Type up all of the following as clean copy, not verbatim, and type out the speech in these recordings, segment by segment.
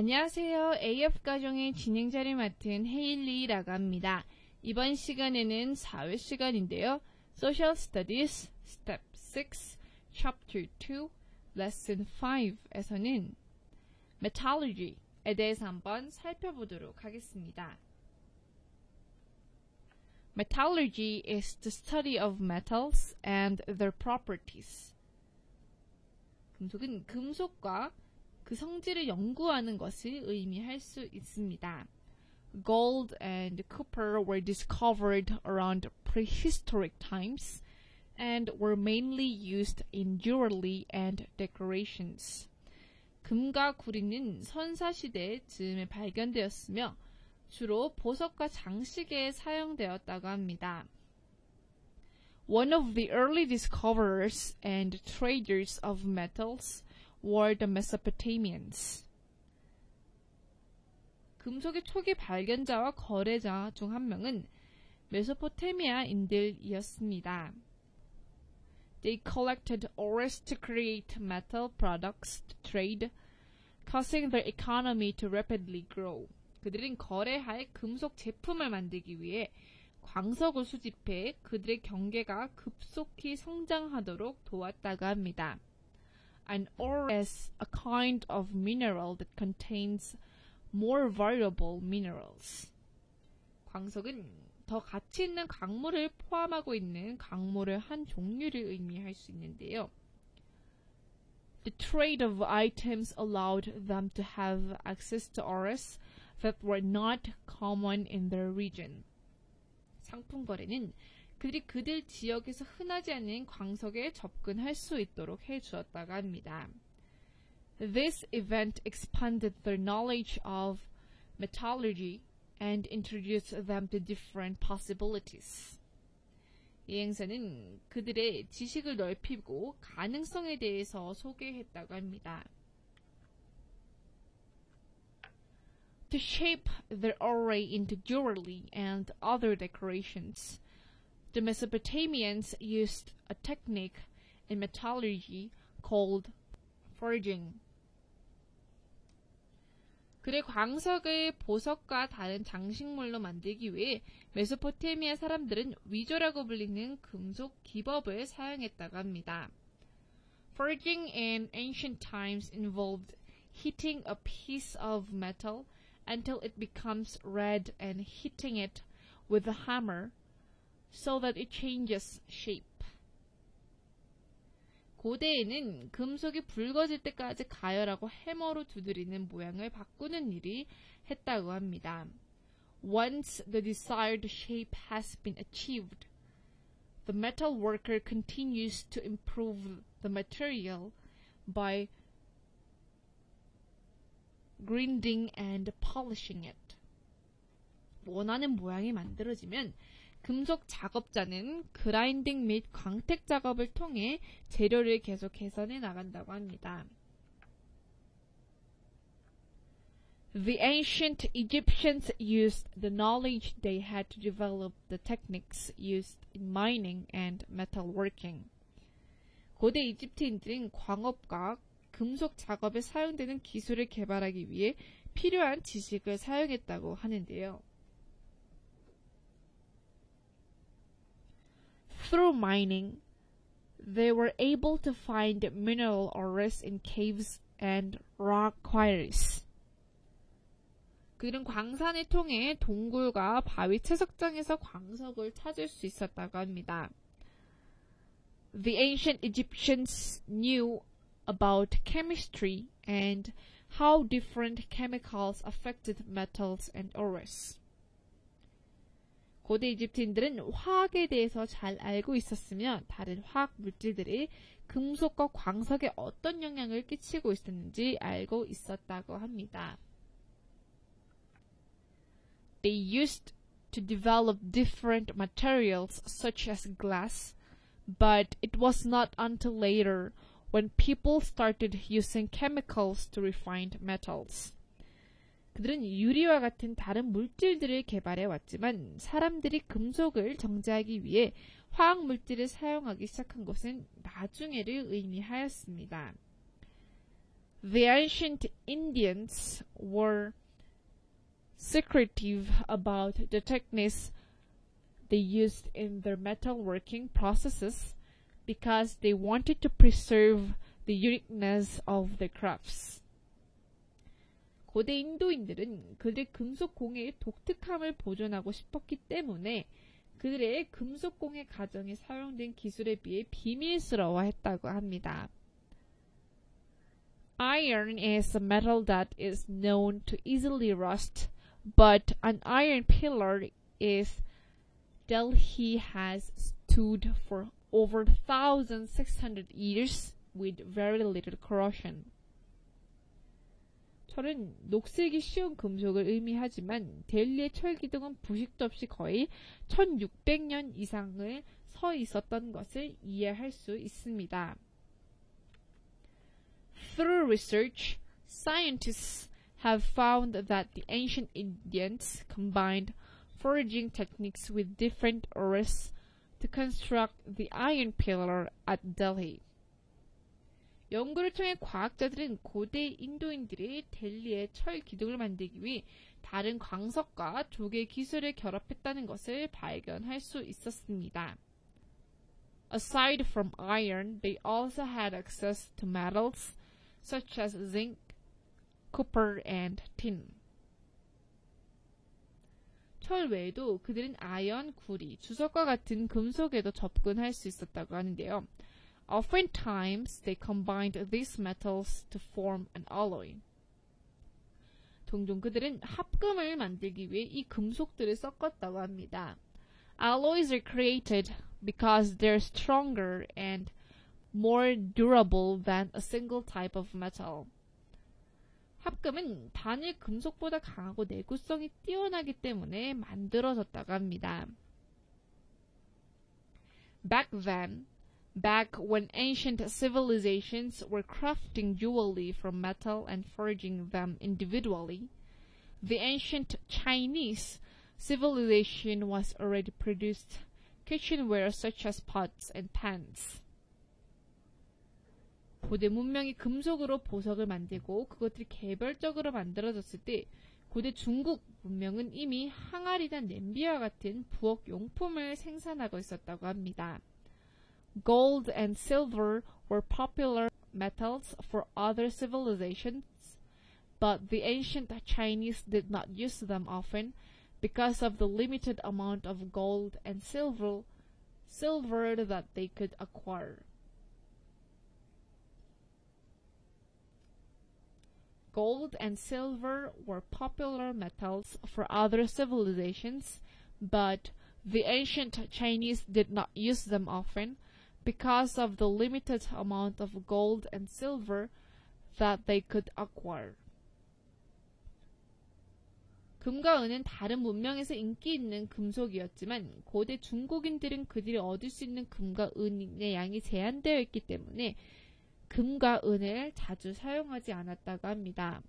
안녕하세요. AF가정의 진행자를 맡은 헤일리라고 합니다. 이번 시간에는 사회 시간인데요. Social Studies Step 6, Chapter 2, Lesson 5에서는 Metallurgy에 대해서 한번 살펴보도록 하겠습니다. Metallurgy is the study of metals and their properties. 금속은 금속과 그 성질을 연구하는 것을 의미할 수 있습니다. Gold and copper were discovered around prehistoric times and were mainly used in jewelry and decorations. 금과 구리는 선사시대 즈음에 발견되었으며 주로 보석과 장식에 사용되었다고 합니다. One of the early discoverers and traders of metals were the Mesopotamians. 금속의 초기 발견자와 거래자 중 한 명은 메소포타미아인들이었습니다. They collected ores to create metal products to trade, causing their economy to rapidly grow. 그들은 거래할 금속 제품을 만들기 위해 광석을 수집해 그들의 경계가 급속히 성장하도록 도왔다고 합니다. An ore is a kind of mineral that contains more variable minerals. 광석은 더 가치 있는 광물을 포함하고 있는 광물의 한 종류를 의미할 수 있는데요. The trade of items allowed them to have access to ores that were not common in their region. 상품 거래는 그들이 그들 지역에서 흔하지 않은 광석에 접근할 수 있도록 해주었다고 합니다. This event expanded their knowledge of metallurgy and introduced them to different possibilities. 이 행사는 그들의 지식을 넓히고 가능성에 대해서 소개했다고 합니다. To shape their array into jewelry and other decorations, the Mesopotamians used a technique in metallurgy called forging. 그의 광석을 보석과 다른 장식물로 만들기 위해 메소포타미아 사람들은 위조라고 불리는 금속 기법을 사용했다고 합니다. Forging in ancient times involved heating a piece of metal until it becomes red and hitting it with a hammer so that it changes shape. 고대에는 금속이 붉어질 때까지 가열하고 해머로 두드리는 모양을 바꾸는 일이 했다고 합니다. Once the desired shape has been achieved, the metal worker continues to improve the material by grinding and polishing it. 원하는 모양이 만들어지면 금속 작업자는 그라인딩 및 광택 작업을 통해 재료를 계속 개선해 나간다고 합니다. The ancient Egyptians used the knowledge they had to develop the techniques used in mining and metalworking. 고대 이집트인들은 광업과 금속 작업에 사용되는 기술을 개발하기 위해 필요한 지식을 사용했다고 하는데요. Through mining, they were able to find mineral ores in caves and rock quarries. 그들은 광산을 통해 동굴과 바위 채석장에서 광석을 찾을 수 있었다고 합니다. The ancient Egyptians knew about chemistry and how different chemicals affected metals and ores. 고대 이집트인들은 화학에 대해서 잘 알고 있었으며 다른 화학 물질들이 금속과 광석에 어떤 영향을 끼치고 있었는지 알고 있었다고 합니다. They used to develop different materials such as glass, but it was not until later when people started using chemicals to refine metals. 그들은 유리와 같은 다른 물질들을 개발해 왔지만 사람들이 금속을 정제하기 위해 화학 물질을 사용하기 시작한 것은 나중에를 의미하였습니다. The ancient Indians were secretive about the techniques they used in their metalworking processes because they wanted to preserve the uniqueness of their crafts. 고대 인도인들은 그들의 금속 공예의 독특함을 보존하고 싶었기 때문에 그들의 금속 공예 과정에 사용된 기술에 비해 비밀스러워했다고 합니다. Iron is a metal that is known to easily rust, but an iron pillar is Delhi has stood for over 1,600 years with very little corrosion. 철은 녹슬기 쉬운 금속을 의미하지만 델리의 철 기둥은 부식도 없이 거의 1600년 이상을 서 있었던 것을 이해할 수 있습니다. Through research, scientists have found that the ancient Indians combined forging techniques with different ores to construct the iron pillar at Delhi. 연구를 통해 과학자들은 고대 인도인들이 델리의 철 기둥을 만들기 위해 다른 광석과 조개 기술을 결합했다는 것을 발견할 수 있었습니다. Aside from iron, they also had access to metals such as zinc, copper, and tin. 철 외에도 그들은 아연, 구리, 주석과 같은 금속에도 접근할 수 있었다고 하는데요. Oftentimes, they combined these metals to form an alloy. 종종 그들은 합금을 만들기 위해 이 금속들을 섞었다고 합니다. Alloys are created because they're stronger and more durable than a single type of metal. 합금은 단일 금속보다 강하고 내구성이 뛰어나기 때문에 만들어졌다고 합니다. Back when ancient civilizations were crafting jewelry from metal and forging them individually, the ancient Chinese civilization was already produced kitchenware such as pots and pans. 고대 문명이 금속으로 보석을 만들고 그것들이 개별적으로 만들어졌을 때 고대 중국 문명은 이미 항아리나 냄비와 같은 부엌 용품을 생산하고 있었다고 합니다. Gold and silver were popular metals for other civilizations, but the ancient Chinese did not use them often because of the limited amount of gold and silver that they could acquire. Gold and silver were popular metals for other civilizations, but the ancient Chinese did not use them often because of the limited amount of gold and silver that they could acquire. 금과 은은 다른 문명에서 인기 있는 금속이었지만 고대 중국인들은 그들이 얻을 수 있는 금과 은의 양이 제한되어 있기 때문에 금과 은을 자주 사용하지 않았다고 합니다.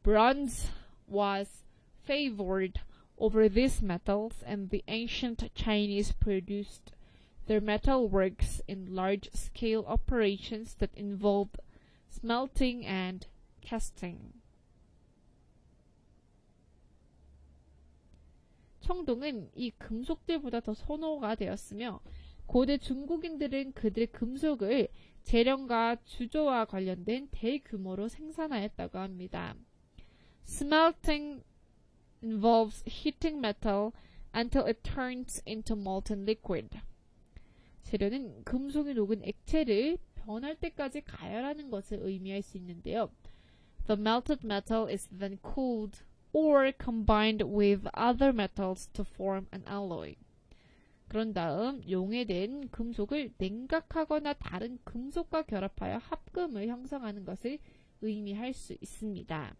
Bronze was favored over these metals, and the ancient Chinese produced their metal works in large-scale operations that involved smelting and casting. 청동은 이 금속들보다 더 선호가 되었으며 고대 중국인들은 그들의 금속을 재련과 주조와 관련된 대규모로 생산하였다고 합니다. Smelting involves heating metal until it turns into molten liquid. 재련은 금속이 녹은 액체를 변할 때까지 가열하는 것을 의미할 수 있는데요. The melted metal is then cooled or combined with other metals to form an alloy. 그런 다음 용해된 금속을 냉각하거나 다른 금속과 결합하여 합금을 형성하는 것을 의미할 수 있습니다.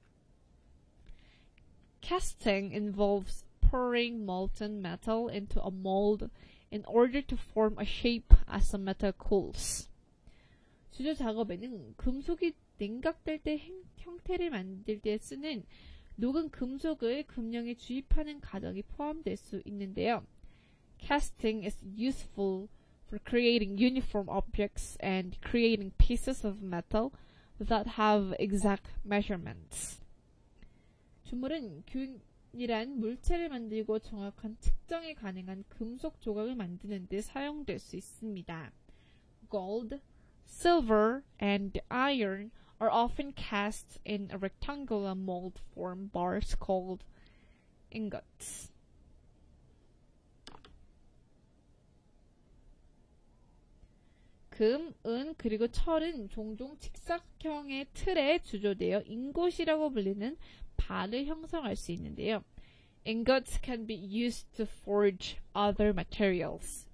Casting involves pouring molten metal into a mold in order to form a shape as the metal cools. 주조 작업에는 금속이 냉각될 때 형태를 만들 때 쓰는 녹은 금속을 금령에 주입하는 과정이 포함될 수 있는데요. Casting is useful for creating uniform objects and creating pieces of metal that have exact measurements. 주물은 균이란 물체를 만들고 정확한 측정이 가능한 금속 조각을 만드는 데 사용될 수 있습니다. Gold, silver, and iron are often cast in a rectangular mold form bars called ingots. 금, 은, 그리고 철은 종종 직사각형의 틀에 주조되어 인곳이라고 불리는 발을 형성할 수 있는데요. Ingots can be used to forge other materials.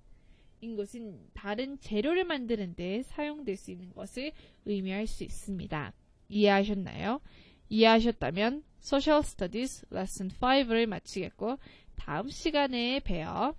인곳은 다른 재료를 만드는 데 사용될 수 있는 것을 의미할 수 있습니다. 이해하셨나요? 이해하셨다면 Social Studies Lesson 5를 마치겠고 다음 시간에 봬요.